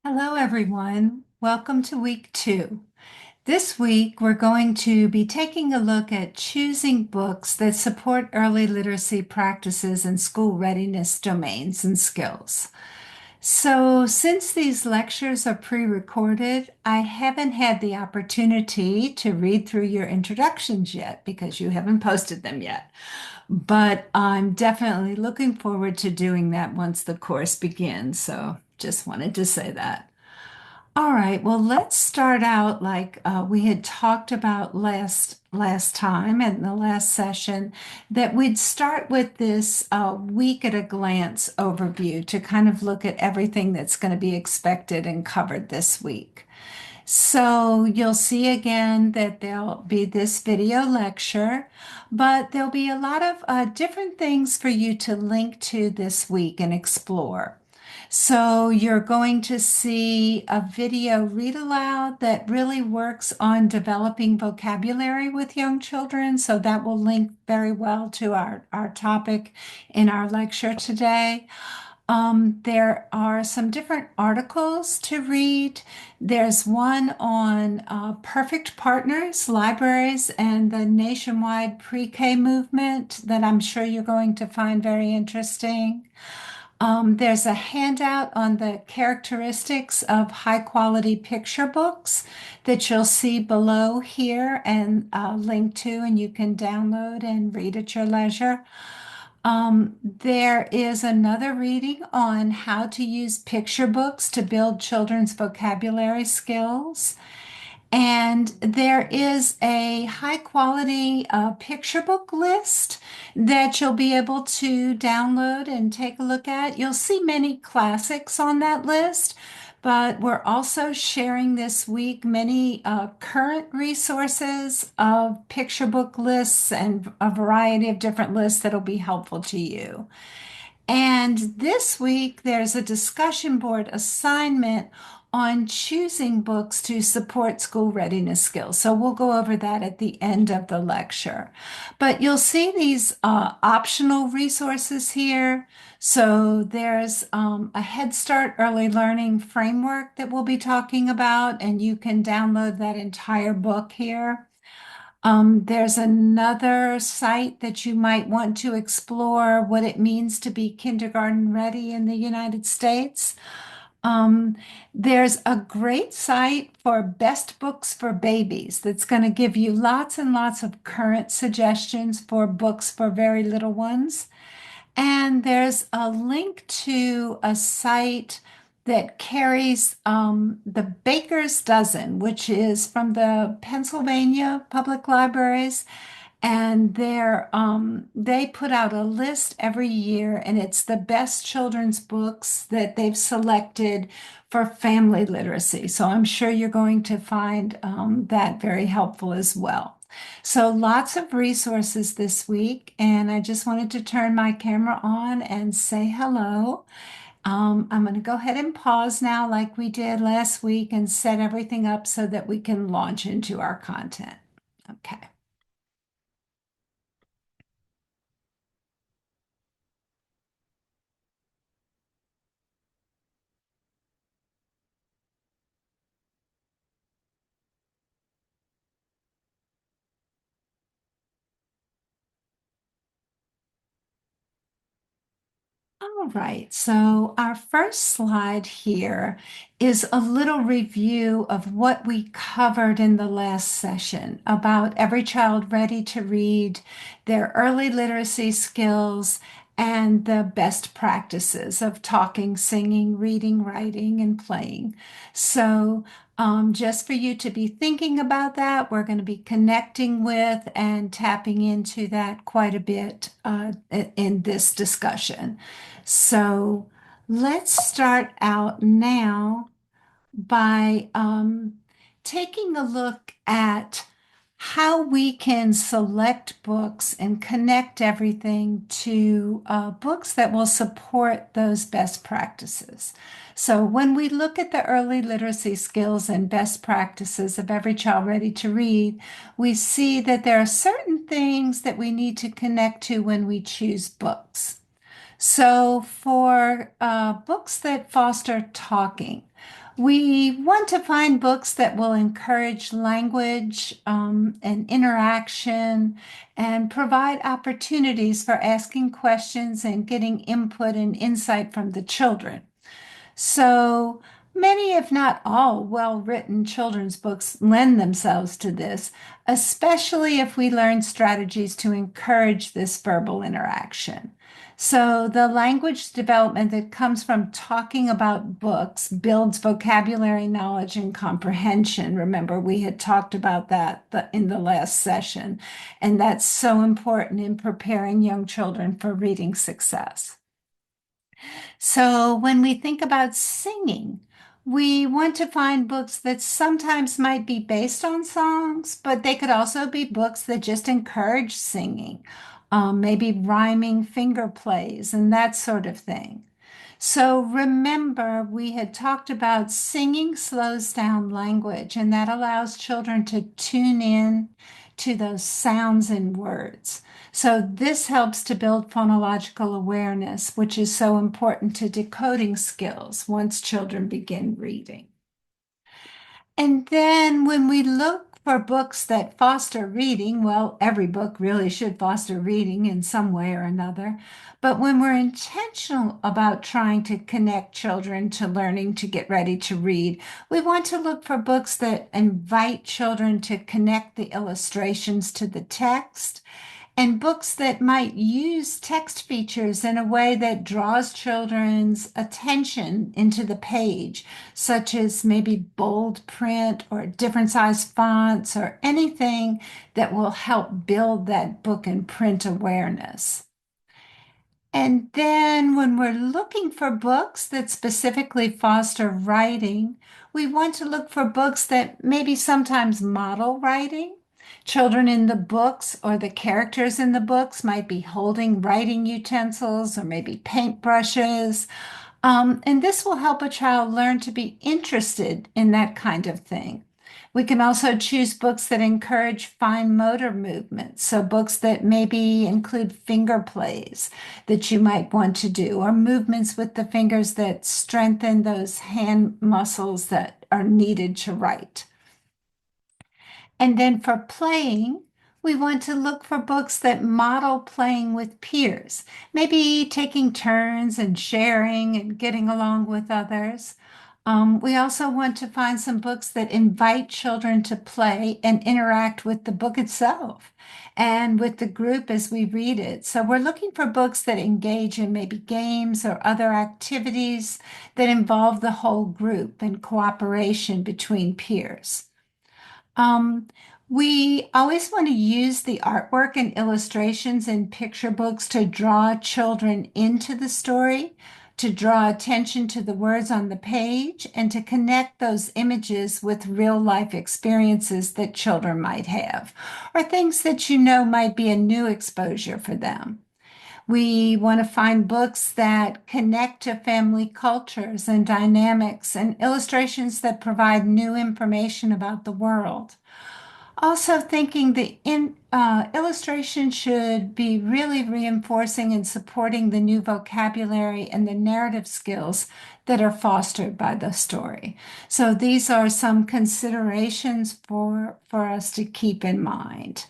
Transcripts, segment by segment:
Hello, everyone. Welcome to week 2. This week, we're going to be taking a look at choosing books that support early literacy practices and school readiness domains and skills. So, since these lectures are pre-recorded, I haven't had the opportunity to read through your introductions yet because you haven't posted them yet. But I'm definitely looking forward to doing that once the course begins. So, just wanted to say that. All right, well, let's start out like we had talked about last time in the last session, that we'd start with this week at a glance overview to kind of look at everything that's going to be expected and covered this week. So you'll see again that there'll be this video lecture, but there'll be a lot of different things for you to link to this week and explore. So you're going to see a video read aloud that really works on developing vocabulary with young children. So that will link very well to our topic in our lecture today. There are some different articles to read. There's one on perfect partners, libraries, and the nationwide pre-K movement that I'm sure you're going to find very interesting. There's a handout on the characteristics of high quality picture books that you'll see below here and link to, and you can download and read at your leisure. There is another reading on how to use picture books to build children's vocabulary skills. And there is a high quality picture book list that you'll be able to download and take a look at. You'll see many classics on that list, but we're also sharing this week many current resources of picture book lists and a variety of different lists that'll be helpful to you. And this week, there's a discussion board assignment on choosing books to support school readiness skills. So we'll go over that at the end of the lecture. But you'll see these optional resources here. So there's a Head Start Early Learning framework that we'll be talking about, and you can download that entire book here. There's another site that you might want to explore what it means to be kindergarten ready in the United States. Um, there's a great site for best books for babies that's going to give you lots and lots of current suggestions for books for very little ones. And there's a link to a site that carries the Baker's Dozen, which is from the Pennsylvania Public Libraries. And they put out a list every year, and it's the best children's books that they've selected for family literacy. So I'm sure you're going to find that very helpful as well. So lots of resources this week, and I just wanted to turn my camera on and say hello. I'm going to go ahead and pause now like we did last week and set everything up so that we can launch into our content. Okay. All right, so our first slide here is a little review of what we covered in the last session about every child ready to read, their early literacy skills, and the best practices of talking, singing, reading, writing, and playing. So, just for you to be thinking about that, we're going to be connecting with and tapping into that quite a bit in this discussion. So let's start out now by taking a look at how we can select books and connect everything to books that will support those best practices. So when we look at the early literacy skills and best practices of every child ready to read, we see that there are certain things that we need to connect to when we choose books. So, for books that foster talking, We want to find books that will encourage language and interaction and provide opportunities for asking questions and getting input and insight from the children. So many, if not all, well-written children's books lend themselves to this, especially if we learn strategies to encourage this verbal interaction. So the language development that comes from talking about books builds vocabulary knowledge and comprehension. Remember, we had talked about that in the last session, and that's so important in preparing young children for reading success. So when we think about singing, we want to find books that sometimes might be based on songs, but they could also be books that just encourage singing, maybe rhyming finger plays and that sort of thing. So remember, we had talked about singing slows down language, and that allows children to tune in to those sounds and words. So this helps to build phonological awareness, which is so important to decoding skills once children begin reading. And then when we look for books that foster reading, well, every book really should foster reading in some way or another. But when we're intentional about trying to connect children to learning to get ready to read, we want to look for books that invite children to connect the illustrations to the text and books that might use text features in a way that draws children's attention into the page, such as maybe bold print or different size fonts or anything that will help build that book and print awareness. And then when we're looking for books that specifically foster writing, we want to look for books that maybe sometimes model writing. Children in the books or the characters in the books might be holding writing utensils or maybe paintbrushes. And this will help a child learn to be interested in that kind of thing. We can also choose books that encourage fine motor movements. So, books that maybe include finger plays that you might want to do, or movements with the fingers that strengthen those hand muscles that are needed to write. And then for playing, we want to look for books that model playing with peers, maybe taking turns and sharing and getting along with others. We also want to find some books that invite children to play and interact with the book itself and with the group as we read it. So we're looking for books that engage in maybe games or other activities that involve the whole group and cooperation between peers. Um, we always want to use the artwork and illustrations in picture books to draw children into the story, to draw attention to the words on the page, and to connect those images with real life experiences that children might have, or things that you know might be a new exposure for them. We want to find books that connect to family cultures and dynamics and illustrations that provide new information about the world. Also, thinking the illustration should be really reinforcing and supporting the new vocabulary and the narrative skills that are fostered by the story. So these are some considerations for us to keep in mind.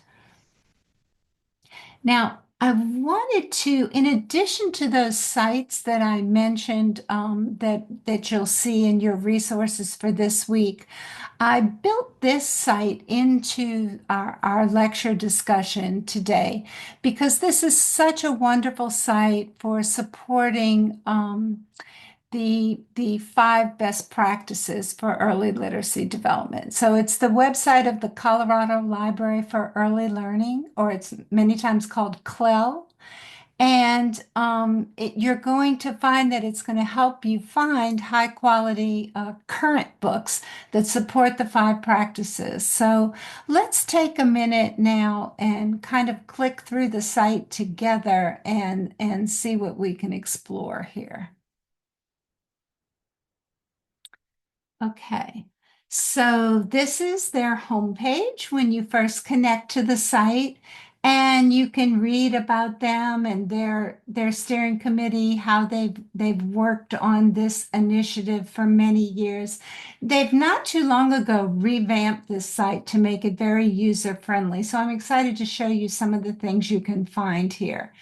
Now, I wanted to, in addition to those sites that I mentioned that you'll see in your resources for this week, I built this site into our lecture discussion today because this is such a wonderful site for supporting the five best practices for early literacy development. So it's the website of the Colorado Library for Early Learning, or it's many times called CLEL. And you're going to find that it's going to help you find high quality current books that support the five practices. So let's take a minute now and kind of click through the site together and see what we can explore here. Okay, so this is their homepage when you first connect to the site. And you can read about them and their steering committee, how they've worked on this initiative for many years. They've not too long ago revamped this site to make it very user friendly. So I'm excited to show you some of the things you can find here,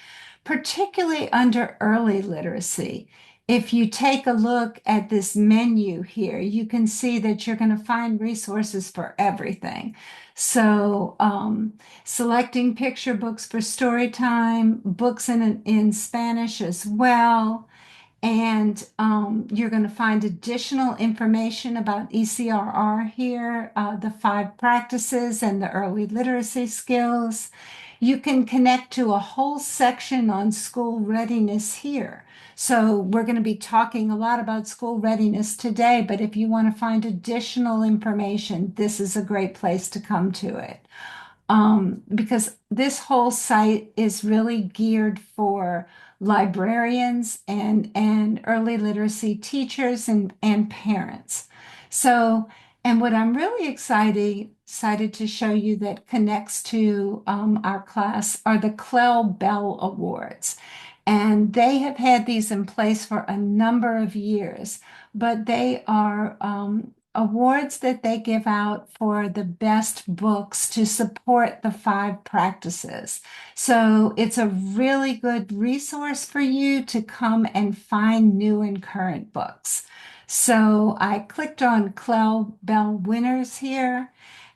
particularly under early literacy. If you take a look at this menu here, you can see that you're going to find resources for everything. So, selecting picture books for story time, books in Spanish as well, and you're going to find additional information about ECRR here, the 5 practices and the early literacy skills. You can connect to a whole section on school readiness here. So we're going to be talking a lot about school readiness today, but if you want to find additional information, this is a great place to come to it. Because this whole site is really geared for librarians and early literacy teachers and parents. So, and what I'm really excited to show you that connects to our class are the Clell Bell Awards. And they have had these in place for a number of years, but they are awards that they give out for the best books to support the 5 practices. So it's a really good resource for you to come and find new and current books. So I clicked on Clell Bell winners here.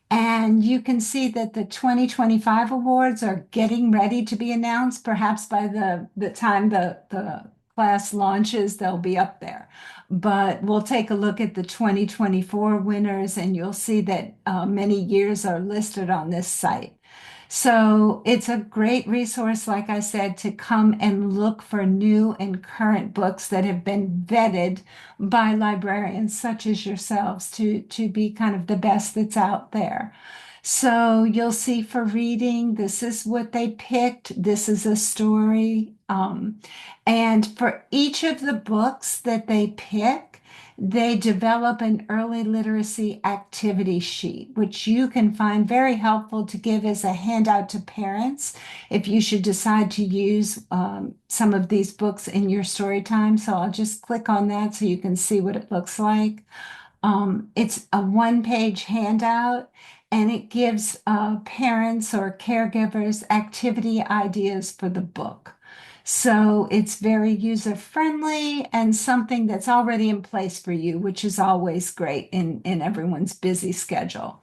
And you can see that the 2025 awards are getting ready to be announced. Perhaps by the time the class launches, they'll be up there. But we'll take a look at the 2024 winners, and you'll see that many years are listed on this site. So it's a great resource, like I said, to come and look for new and current books that have been vetted by librarians such as yourselves to be kind of the best that's out there. So you'll see for reading, this is what they picked. This is a story. And for each of the books that they pick, they develop an early literacy activity sheet, which you can find very helpful to give as a handout to parents if you should decide to use some of these books in your story time. So I'll just click on that so you can see what it looks like. It's a 1-page handout, and it gives parents or caregivers activity ideas for the book. So it's very user friendly and something that's already in place for you, which is always great in everyone's busy schedule.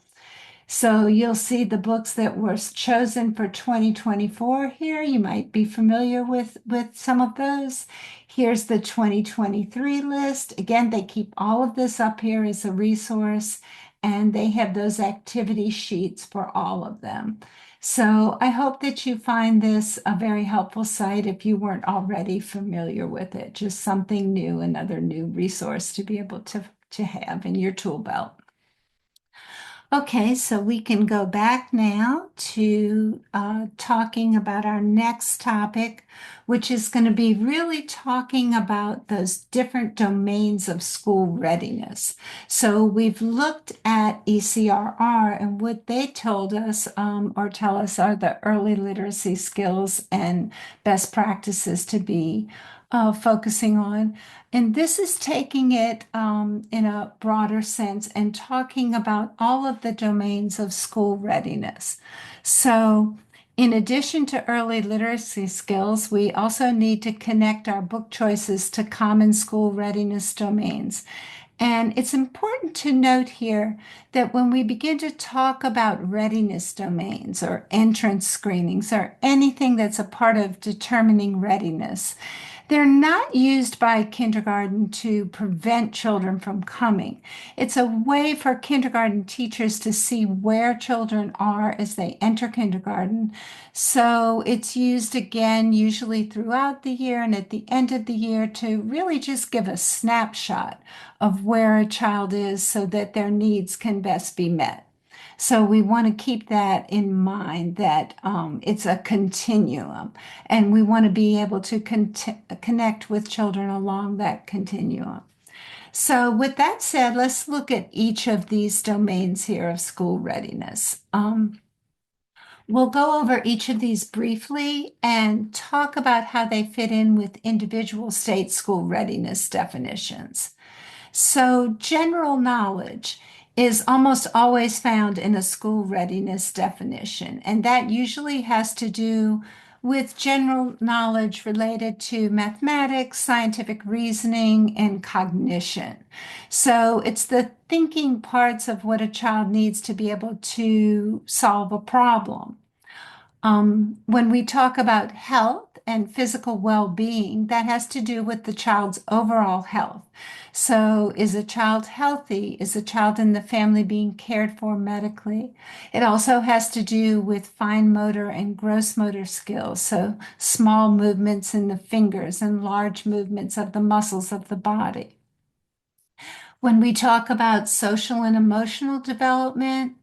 So you'll see the books that were chosen for 2024 here. You might be familiar with some of those. Here's the 2023 list. Again, they keep all of this up here as a resource, and they have those activity sheets for all of them. So I hope that you find this a very helpful site if you weren't already familiar with it. Just something new, another new resource to be able to have in your tool belt. Okay, so we can go back now to talking about our next topic, which is going to be really talking about those different domains of school readiness. So we've looked at ECRR, and what they told us or tell us are the early literacy skills and best practices to be focusing on. And this is taking it in a broader sense and talking about all of the domains of school readiness. So, in addition to early literacy skills, we also need to connect our book choices to common school readiness domains. And it's important to note here that when we begin to talk about readiness domains or entrance screenings or anything that's a part of determining readiness, they're not used by kindergarten to prevent children from coming. It's a way for kindergarten teachers to see where children are as they enter kindergarten. So it's used again, usually throughout the year and at the end of the year to really just give a snapshot of where a child is so that their needs can best be met. So we want to keep that in mind that it's a continuum, and we want to be able to connect with children along that continuum. So with that said, let's look at each of these domains here of school readiness. We'll go over each of these briefly and talk about how they fit in with individual state school readiness definitions. So, general knowledge is almost always found in a school readiness definition, and that usually has to do with general knowledge related to mathematics, scientific reasoning, and cognition. So, it's the thinking parts of what a child needs to be able to solve a problem. When we talk about health and physical well-being, that has to do with the child's overall health. So, is a child healthy? Is a child in the family being cared for medically? It also has to do with fine motor and gross motor skills. So, small movements in the fingers and large movements of the muscles of the body. When we talk about social and emotional development,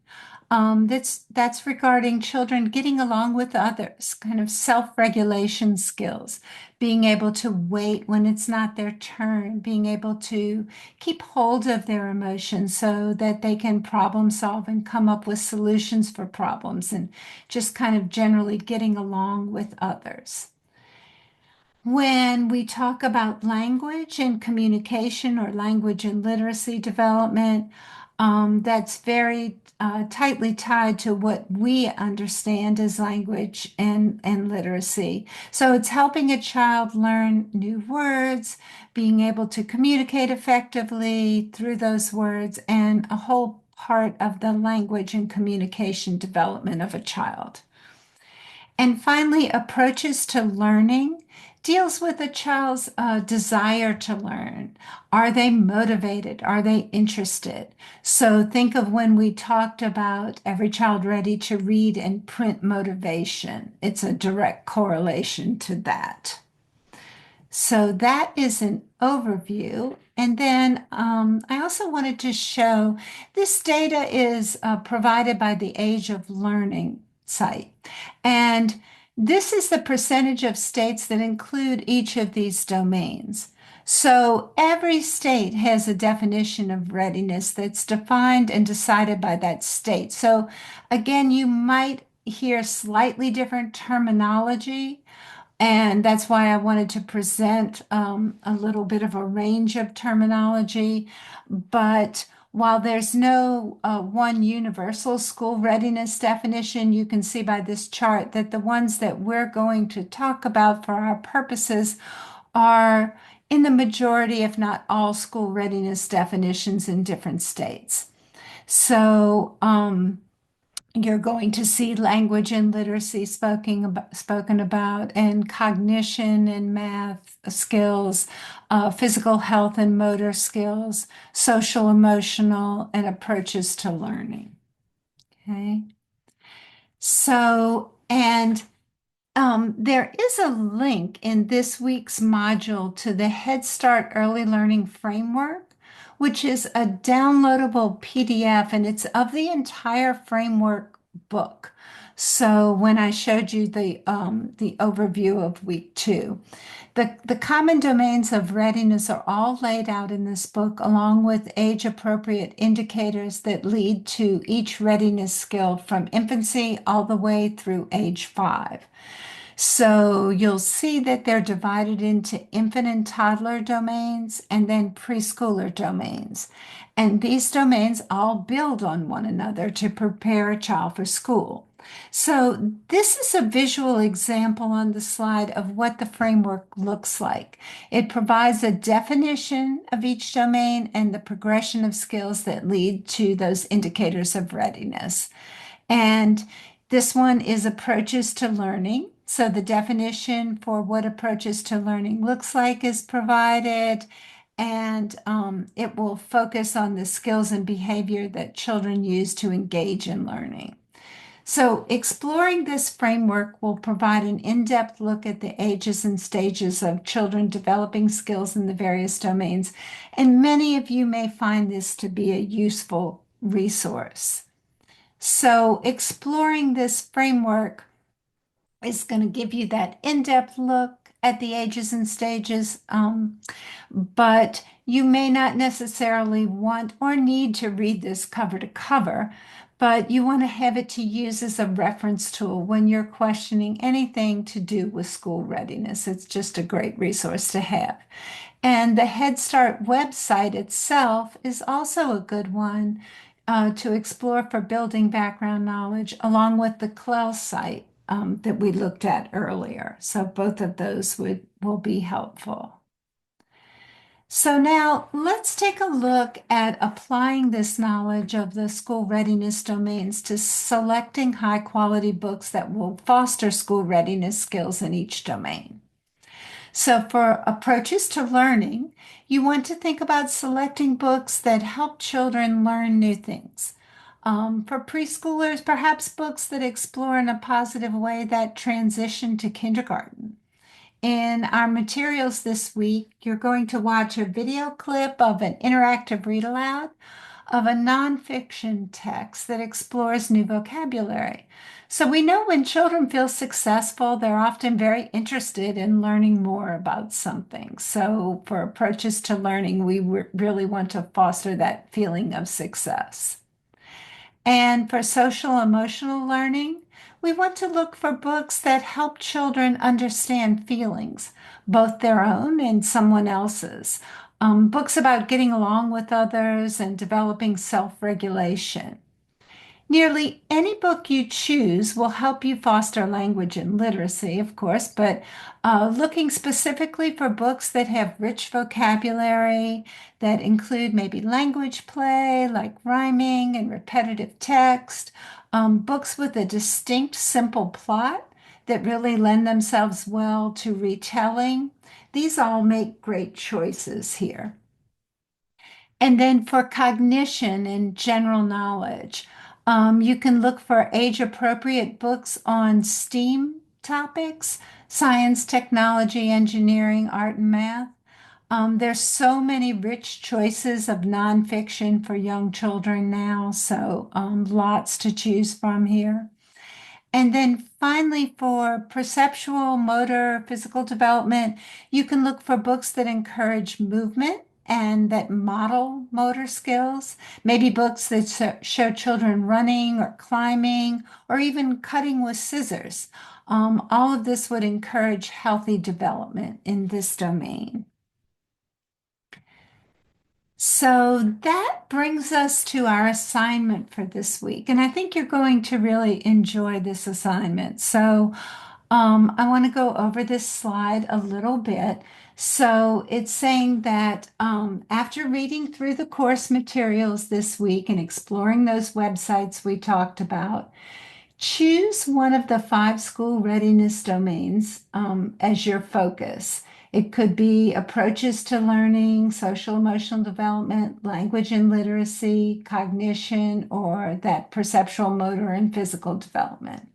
that's regarding children getting along with others, kind of self-regulation skills, being able to wait when it's not their turn, being able to keep hold of their emotions so that they can problem solve and come up with solutions for problems, and just kind of generally getting along with others. When we talk about language and communication or language and literacy development, that's very tightly tied to what we understand as language and literacy. So it's helping a child learn new words, being able to communicate effectively through those words, and a whole part of the language and communication development of a child. And finally, approaches to learning deals with a child's desire to learn. Are they motivated? Are they interested? So think of when we talked about every child ready to read and print motivation. It's a direct correlation to that. So that is an overview. And then I also wanted to show this data is provided by the Age of Learning site. And this is the percentage of states that include each of these domains. So every state has a definition of readiness that's defined and decided by that state. So again, you might hear slightly different terminology, and that's why I wanted to present a little bit of a range of terminology. But while there's no one universal school readiness definition, you can see by this chart that the ones that we're going to talk about for our purposes are in the majority, if not all, school readiness definitions in different states. So, you're going to see language and literacy spoken about, and cognition and math skills, physical health and motor skills, social, emotional, and approaches to learning. Okay. So, and there is a link in this week's module to the Head Start Early Learning Framework, which is a downloadable PDF, and it's of the entire framework book. So when I showed you the overview of week 2, the common domains of readiness are all laid out in this book, along with age-appropriate indicators that lead to each readiness skill from infancy all the way through age 5. So you'll see that they're divided into infant and toddler domains and then preschooler domains. And these domains all build on one another to prepare a child for school. So this is a visual example on the slide of what the framework looks like. It provides a definition of each domain and the progression of skills that lead to those indicators of readiness. And this one is approaches to learning. So the definition for what approaches to learning looks like is provided, and it will focus on the skills and behavior that children use to engage in learning. So exploring this framework will provide an in-depth look at the ages and stages of children developing skills in the various domains, and many of you may find this to be a useful resource. So exploring this framework is going to give you that in-depth look at the ages and stages, but you may not necessarily want or need to read this cover to cover. but you want to have it to use as a reference tool when you're questioning anything to do with school readiness. It's just a great resource to have. And the Head Start website itself is also a good one to explore for building background knowledge, along with the CLEL site that we looked at earlier. So both of those will be helpful. So now let's take a look at applying this knowledge of the school readiness domains to selecting high quality books that will foster school readiness skills in each domain. So for approaches to learning, you want to think about selecting books that help children learn new things. For preschoolers, perhaps books that explore in a positive way that transition to kindergarten. In our materials this week, you're going to watch a video clip of an interactive read aloud of a nonfiction text that explores new vocabulary. So we know when children feel successful, they're often very interested in learning more about something. So for approaches to learning, we really want to foster that feeling of success. And for social emotional learning, we want to look for books that help children understand feelings, both their own and someone else's. Books about getting along with others and developing self-regulation. Nearly any book you choose will help you foster language and literacy, of course, but looking specifically for books that have rich vocabulary, that include maybe language play, like rhyming and repetitive text, books with a distinct, simple plot that really lend themselves well to retelling. These all make great choices here. And then for cognition and general knowledge, you can look for age-appropriate books on STEAM topics, science, technology, engineering, art, and math. There's so many rich choices of nonfiction for young children now, so lots to choose from here. And then finally, for perceptual, motor, physical development, you can look for books that encourage movement and that model motor skills. Maybe books that show children running or climbing or even cutting with scissors. All of this would encourage healthy development in this domain. So that brings us to our assignment for this week. And I think you're going to really enjoy this assignment. So I want to go over this slide a little bit. So it's saying that after reading through the course materials this week and exploring those websites we talked about, choose one of the 5 school readiness domains as your focus. It could be approaches to learning, social emotional development, language and literacy, cognition, or that perceptual motor and physical development.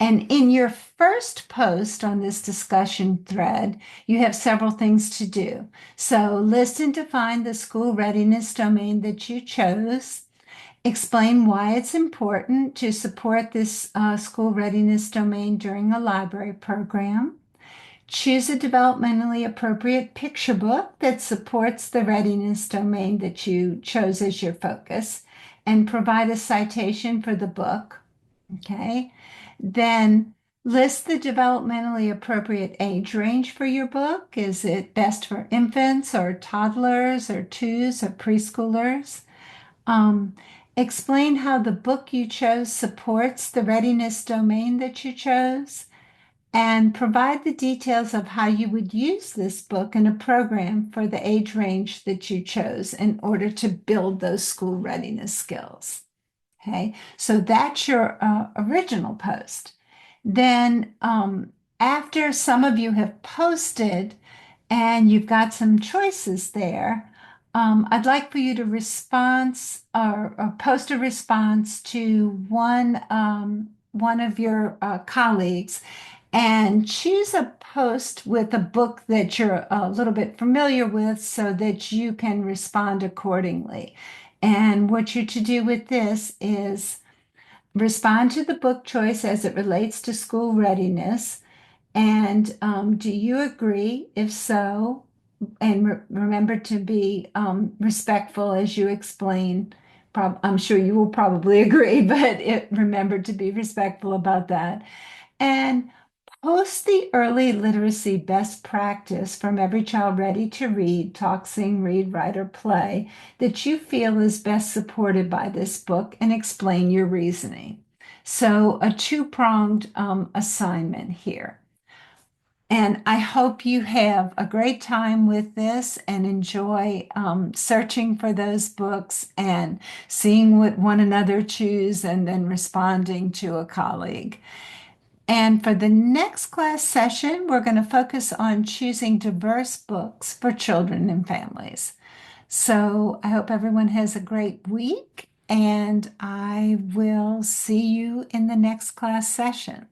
And in your first post on this discussion thread, you have several things to do. So list and define the school readiness domain that you chose. Explain why it's important to support this school readiness domain during a library program. Choose a developmentally appropriate picture book that supports the readiness domain that you chose as your focus and provide a citation for the book. Okay. Then list the developmentally appropriate age range for your book. Is it best for infants or toddlers or twos or preschoolers? Um, Explain how the book you chose supports the readiness domain that you chose, and provide the details of how you would use this book in a program for the age range that you chose in order to build those school readiness skills. Okay, so that's your original post. Then, after some of you have posted and you've got some choices there, I'd like for you to or post a response to one of your colleagues and choose a post with a book that you're a little bit familiar with so that you can respond accordingly. And what you're to do with this is respond to the book choice as it relates to school readiness. And do you agree? If so, and remember to be respectful as you explain I'm sure you will probably agree, but remember to be respectful about that. And post the early literacy best practice from every child ready to read, talk, sing, read, write, or play that you feel is best supported by this book and explain your reasoning. So, a two-pronged assignment here. And I hope you have a great time with this and enjoy searching for those books and seeing what one another choose and then responding to a colleague. And for the next class session, we're going to focus on choosing diverse books for children and families. So I hope everyone has a great week, and I will see you in the next class session.